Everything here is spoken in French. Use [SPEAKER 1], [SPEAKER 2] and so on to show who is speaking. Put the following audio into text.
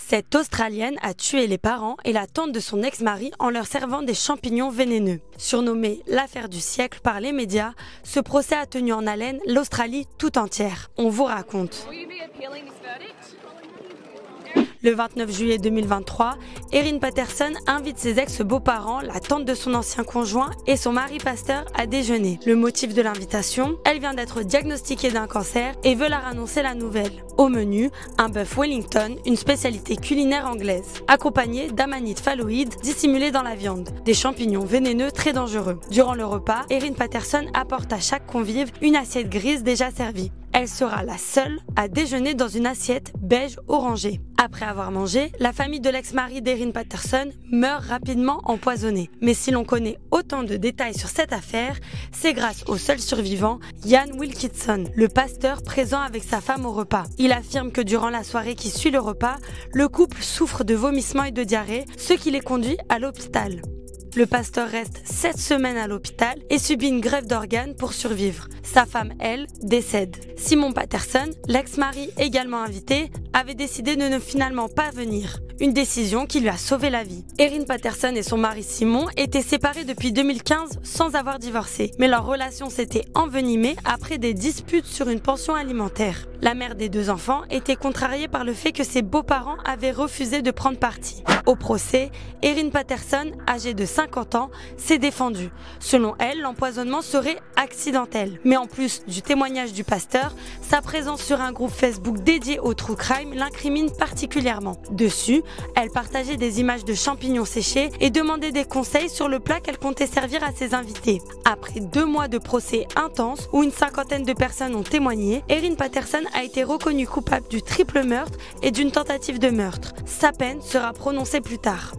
[SPEAKER 1] Cette Australienne a tué les parents et la tante de son ex-mari en leur servant des champignons vénéneux. Surnommée l'affaire du siècle par les médias, ce procès a tenu en haleine l'Australie tout entière. On vous raconte. Le 29 juillet 2023, Erin Patterson invite ses ex-beaux-parents, la tante de son ancien conjoint et son mari pasteur à déjeuner. Le motif de l'invitation, elle vient d'être diagnostiquée d'un cancer et veut leur annoncer la nouvelle. Au menu, un bœuf Wellington, une spécialité culinaire anglaise, accompagné d'amanites phalloïdes dissimulées dans la viande, des champignons vénéneux très dangereux. Durant le repas, Erin Patterson apporte à chaque convive une assiette grise déjà servie. Elle sera la seule à déjeuner dans une assiette beige orangée. Après avoir mangé, la famille de l'ex-mari d'Erin Patterson meurt rapidement empoisonnée. Mais si l'on connaît autant de détails sur cette affaire, c'est grâce au seul survivant, Ian Wilkinson, le pasteur présent avec sa femme au repas. Il affirme que durant la soirée qui suit le repas, le couple souffre de vomissements et de diarrhée, ce qui les conduit à l'hôpital. Le pasteur reste 7 semaines à l'hôpital et subit une greffe d'organes pour survivre. Sa femme, elle, décède. Simon Patterson, l'ex-mari également invité, avait décidé de ne finalement pas venir. Une décision qui lui a sauvé la vie. Erin Patterson et son mari Simon étaient séparés depuis 2015 sans avoir divorcé. Mais leur relation s'était envenimée après des disputes sur une pension alimentaire. La mère des 2 enfants était contrariée par le fait que ses beaux-parents avaient refusé de prendre parti. Au procès, Erin Patterson, âgée de 50 ans, s'est défendue. Selon elle, l'empoisonnement serait accidentel. Mais en plus du témoignage du pasteur, sa présence sur un groupe Facebook dédié au true crime l'incrimine particulièrement. Dessus, elle partageait des images de champignons séchés et demandait des conseils sur le plat qu'elle comptait servir à ses invités. Après 2 mois de procès intense où une 50aine de personnes ont témoigné, Erin Patterson a été reconnue coupable du triple meurtre et d'une tentative de meurtre. Sa peine sera prononcée plus tard.